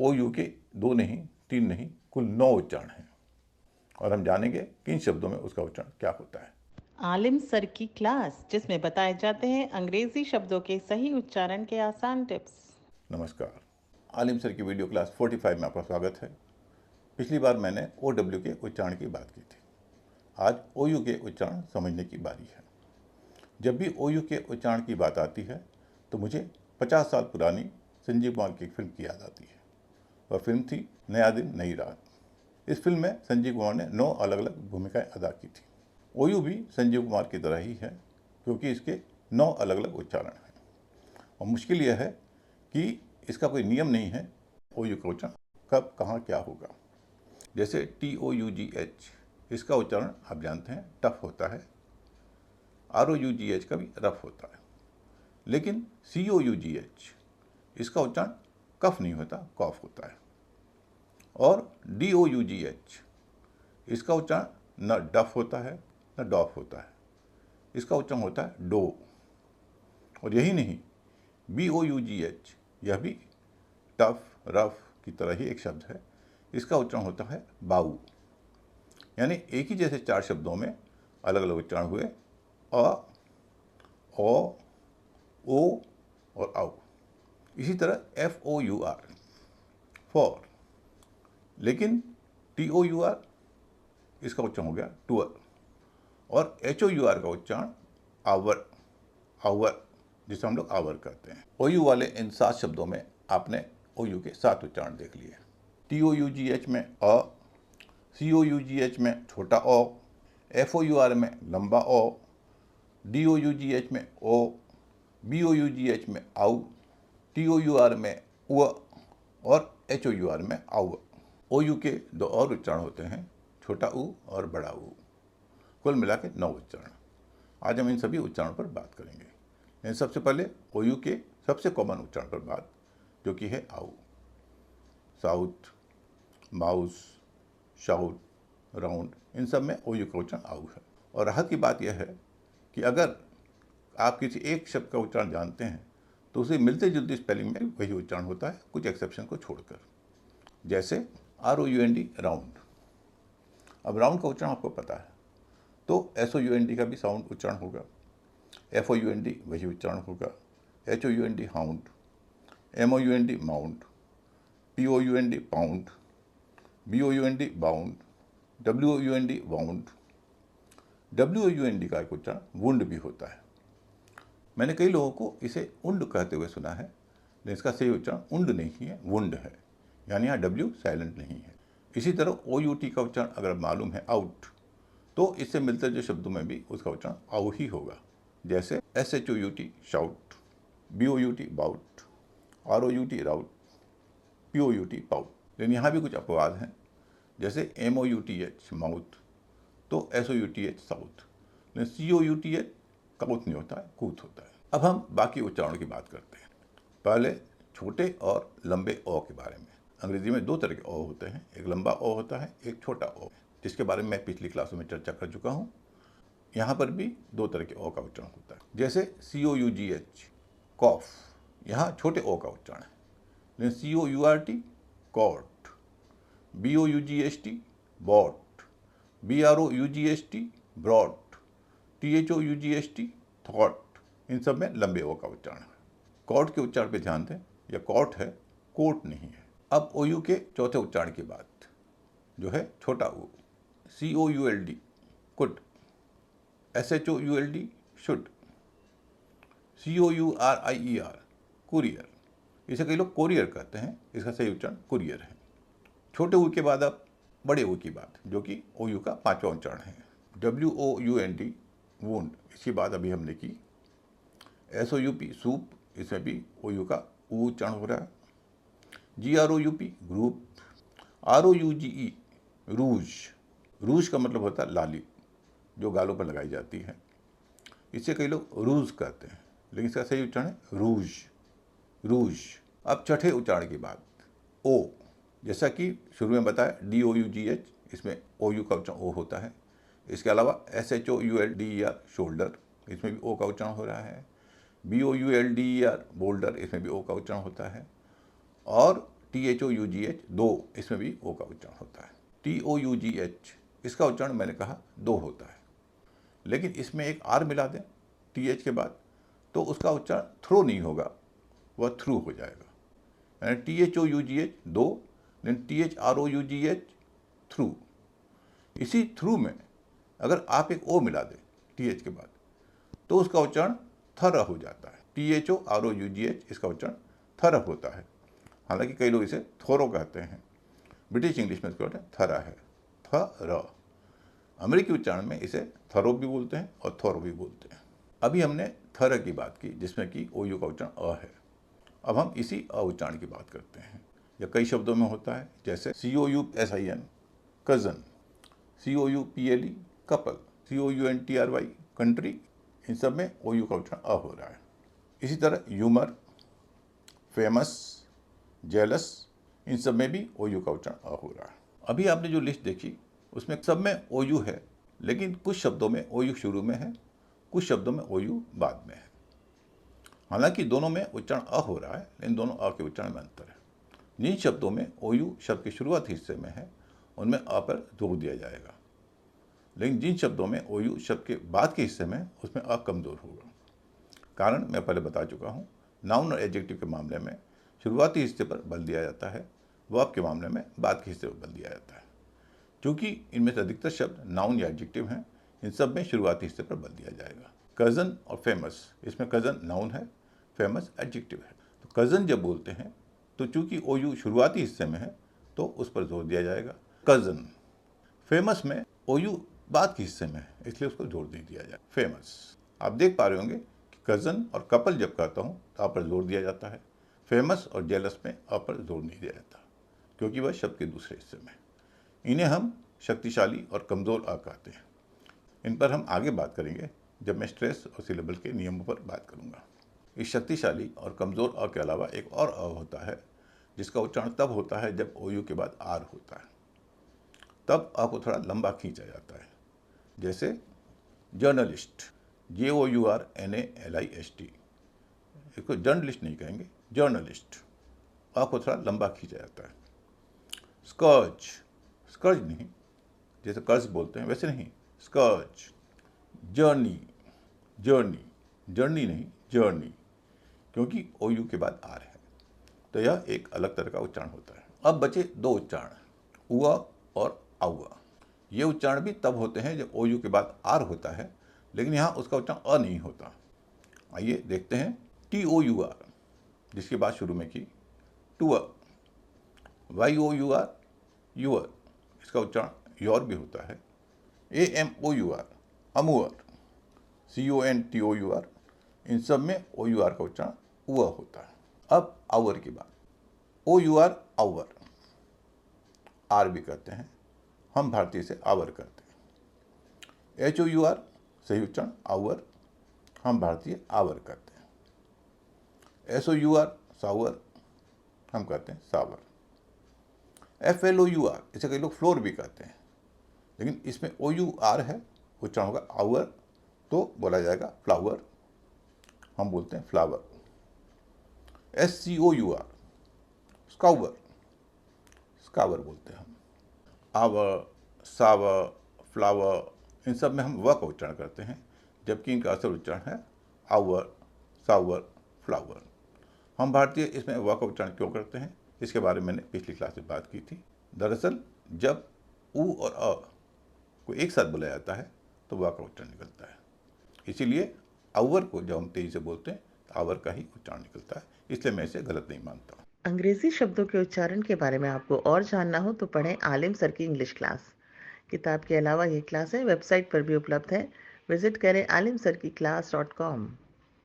ओ you के 2 नहीं, 3 नहीं, कुल 9 उच्चारण हैं और हम जानेंगे कि इन शब्दों में उसका उच्चारण क्या होता है। आलिम सर की क्लास, जिसमें बताए जाते हैं अंग्रेजी शब्दों के सही उच्चारण के आसान टिप्स। नमस्कार, आलिम सर की वीडियो क्लास 45 में आपका स्वागत है। पिछली बार मैंने ओ डब्ल्यू के उच्चारण की बात की थी। आज ओ यू के उच्चारण समझने की बारी है। जब भी ओ यू के उच्चारण की बात आती है तो मुझे 50 साल पुरानी संजीव कुमार की एक फिल्म की याद आती है। वह फिल्म थी नया दिन नई रात। इस फिल्म में संजीव कुमार ने 9 अलग अलग भूमिकाएं अदा की थी। ओ यू भी संजीव कुमार की तरह ही है, क्योंकि इसके 9 अलग अलग उच्चारण हैं और मुश्किल यह है कि इसका कोई नियम नहीं है ओ यू का उच्चारण कब कहाँ क्या होगा। जैसे TOUGH, इसका उच्चारण आप जानते हैं टफ होता है। ROUGH का भी रफ होता है, लेकिन COUGH, इसका उच्चारण कफ नहीं होता, कॉफ होता है। और DOUGH, इसका उच्चारण न डफ होता है न डॉफ होता है, इसका उच्चारण होता है डो। और यही नहीं, BOUGH, यह भी टफ रफ की तरह ही एक शब्द है, इसका उच्चारण होता है बाऊ। यानी एक ही जैसे 4 शब्दों में अलग अलग उच्चारण हुए, अ, ओ, ओ और औ। इसी तरह FOUR, फॉर। लेकिन TOUR, इसका उच्चारण हो गया टूअर। और HOUR का उच्चारण आवर, आवर, जिसे हम लोग आवर कहते हैं। OU वाले इन 7 शब्दों में आपने OU के 7 उच्चारण देख लिए। TOUGH में अ, COUGH में छोटा ओ, FOUR में लंबा ओ, DOUGH में ओ, BOUGH में आउ, TOUR में उ और HOUR में आउ। OU के 2 और उच्चारण होते हैं, छोटा ऊ और बड़ा ऊ। कुल मिला के 9 उच्चारण। आज हम इन सभी उच्चारण पर बात करेंगे। लेकिन सबसे पहले OU के सबसे कॉमन उच्चारण पर बात, जो कि है आउ। साउथ, माउस, शाउट, राउंड, इन सब में OU का उच्चारण आउ है। और राहत की बात यह है कि अगर आप किसी एक शब्द का उच्चारण जानते हैं तो उसे मिलते जुलते स्पेलिंग में वही उच्चारण होता है, कुछ एक्सेप्शन को छोड़कर। जैसे ROUND, राउंड। अब राउंड का उच्चारण आपको पता है, तो SOUND का भी साउंड उच्चारण होगा। FOUND वही उच्चारण होगा। HOUND hound, MOUND mount, POUND pound, BOUND bound, WOUND wound. WOUND का एक उच्चारण वुंड भी होता है। मैंने कई लोगों को इसे उंड कहते हुए सुना है, लेकिन इसका सही उच्चारण उंड नहीं है, वुंड है। यानी यहाँ W साइलेंट नहीं है। इसी तरह OUT का उच्चारण अगर मालूम है आउट, तो इससे मिलते जो शब्दों में भी उसका उच्चारण आउ ही होगा। जैसे SHOUT shout, BOUT bout, ROUT rout, POUT pout. लेकिन यहाँ भी कुछ अपवाद हैं, जैसे MOUTH माउथ, तो SOUTH साउथ। लेकिन COUTH काउथ नहीं होता है, कूथ होता है। अब हम बाकी उच्चारण की बात करते हैं। पहले छोटे और लंबे ओ के बारे में। अंग्रेजी में 2 तरह के ओ होते हैं, एक लंबा ओ होता है, एक छोटा ओ, जिसके बारे में मैं पिछली क्लासों में चर्चा कर चुका हूँ। यहाँ पर भी 2 तरह के ओ का उच्चारण होता है। जैसे COUGH कॉफ, यहाँ छोटे ओ का उच्चारण है। लेकिन COURT court, BOUGST bought, BROUGST brought, THOUGST thought, इन सब में लंबे ओ का उच्चारण है। कॉट के उच्चारण पे ध्यान दें, यह कॉट है, कोट नहीं है। अब OU के चौथे उच्चारण की बात, जो है छोटा ऊ। COULD could, SHOULD should, COURIER courier. इसे कई लोग कोरियर कहते हैं, इसका सही उच्चारण कुरियर है। छोटे ऊ के बाद अब बड़े ऊ की बात, जो कि OU का 5वां उच्चारण है। WOUND वुंड, इसकी बात अभी हमने की। SOUP सूप, इसमें भी OU का ऊ उच्चारण हो रहा है। GROUP ग्रुप, ROUGE रूज। रूज का मतलब होता है लाली, जो गालों पर लगाई जाती है। इसे कई लोग रूज कहते हैं, लेकिन इसका सही उच्चारण है रूज, रूज। अब छठे उच्चारण की बात, ओ। जैसा कि शुरू में बताया DOUGH, इसमें OU का उच्चारण ओ होता है। इसके अलावा SHOULDER शोल्डर, इसमें भी ओ का उच्चारण हो रहा है। BOULDER बोल्डर, इसमें भी ओ का उच्चारण होता है। और THOUGH, दो, इसमें भी ओ का उच्चारण होता है। TOUGH, इसका उच्चारण मैंने कहा दो होता है, लेकिन इसमें एक आर मिला दें TH के बाद तो उसका उच्चारण थ्रो नहीं होगा, वह थ्रू हो जाएगा। यानी THOUGH दो, लेकिन THROUGH थ्रू। इसी थ्रू में अगर आप एक ओ मिला दें TH के बाद तो उसका उच्चारण थर हो जाता है। THOROUGH, इसका उच्चारण थर होता है। हालांकि कई लोग इसे थोरो कहते हैं, ब्रिटिश इंग्लिश में इसका उच्चारण थरा है, थर। अमेरिकी उच्चारण में इसे थरो भी बोलते हैं और थोरो भी बोलते हैं। अभी हमने थर की बात की जिसमें कि OU का उच्चारण अ है। अब हम इसी अ उच्चारण की बात करते हैं। यह कई शब्दों में होता है, जैसे COUSIN cousin, COUPLE couple, COUNTRY country, इन सब में OU का उच्चारण अ हो रहा है। इसी तरह ह्यूमर, फेमस, जेलस, इन सब में भी OU का उच्चारण अ हो रहा है। अभी आपने जो लिस्ट देखी उसमें सब में OU है, लेकिन कुछ शब्दों में OU शुरू में है, कुछ शब्दों में OU बाद में है। हालांकि दोनों में उच्चारण अ हो रहा है, लेकिन दोनों अ के उच्चारण में अंतर है। जिन शब्दों में OU शब्द के शुरुआती हिस्से में है उनमें अ पर जोर दिया जाएगा, लेकिन जिन शब्दों में OU शब्द के बाद के हिस्से में है उसमें अ कमजोर होगा। कारण मैं पहले बता चुका हूँ। नाउन और एडजेक्टिव के मामले में शुरुआती हिस्से पर बल दिया जाता है, वर्ब के मामले में बाद के हिस्से पर बल दिया जाता है। क्योंकि इनमें से अधिकतर शब्द नाउन या एडजेक्टिव हैं, इन सब में शुरुआती हिस्से पर बल दिया जाएगा। कज़न और फेमस, इसमें कज़न नाउन है, फेमस एडजेक्टिव है। तो कज़न जब बोलते हैं तो चूंकि OU शुरुआती हिस्से में है तो उस पर जोर दिया जाएगा, कज़न। फेमस में OU बाद के हिस्से में है, इसलिए उसको जोर नहीं दिया जाए, फेमस। आप देख पा रहे होंगे कि कज़न और कपल जब कहता हूँ तो आप पर जोर दिया जाता है। फेमस और जेलस में आप पर जोर नहीं दिया जाता, क्योंकि वह शब्द के दूसरे हिस्से में। इन्हें हम शक्तिशाली और कमज़ोर अ कहते हैं। इन पर हम आगे बात करेंगे जब मैं स्ट्रेस और सिलेबल के नियमों पर बात करूंगा। इस शक्तिशाली और कमज़ोर अ के अलावा एक और अ होता है जिसका उच्चारण तब होता है जब OU के बाद आर होता है। तब अ को थोड़ा लंबा खींचा जाता है, जैसे जर्नलिस्ट, JOURNALIST। इसको जर्नलिस्ट नहीं कहेंगे, जर्नलिस्ट। अ को थोड़ा लंबा खींचा जाता है। स्कर्ज, स्कर्ज नहीं, जैसे कर्ज बोलते हैं वैसे नहीं, स्कर्ज। जर्नी, जर्नी, जर्नी नहीं, जर्नी, क्योंकि OU के बाद आर है, तो यह एक अलग तरह का उच्चारण होता है। अब बचे दो उच्चारण, उआ और आउआ। ये उच्चारण भी तब होते हैं जब OU के बाद आर होता है, लेकिन यहाँ उसका उच्चारण अ नहीं होता। आइए देखते हैं। TOUR, जिसके बाद शुरू में की टूअर। YOUR, यूअर, इसका उच्चारण योर भी होता है। AMOUR, अमूअर। CONTOUR, इन सब में OUR का उच्चारण उआ होता है। अब आवर की बात, OUR आवर, आर भी कहते हैं, हम भारतीय से आवर कहते हैं। HOUR, सही उच्चारण आवर, हम भारतीय आवर कहते हैं। SOUR, सावर, हम कहते हैं सावर। FLOUR, इसे कई लोग फ्लोर भी कहते हैं, लेकिन इसमें OUR है, उच्चारण होगा आवर, तो बोला जाएगा फ्लावर, हम बोलते हैं फ्लावर। SCOUR, स्कावर, स्कावर बोलते हैं हम। आवर, सावर, फ्लावर, इन सब में हम व का उच्चारण करते हैं, जबकि इनका असल उच्चारण है आवर, सावर, फ्लावर। हम भारतीय इसमें व का उच्चारण क्यों करते हैं, इसके बारे में मैंने पिछली क्लास में बात की थी। दरअसल जब उ और अ को एक साथ बोला जाता है तो व का उच्चारण निकलता है। इसीलिए आवर को जब हम तेजी से बोलते हैं तो आवर का ही उच्चारण निकलता है, इसलिए मैं इसे गलत नहीं मानता। अंग्रेजी शब्दों के उच्चारण के बारे में आपको और जानना हो तो पढ़ें आलिम सर की इंग्लिश क्लास। किताब के अलावा ये क्लासें वेबसाइट पर भी उपलब्ध है। विजिट करें alimsarkiclass.com।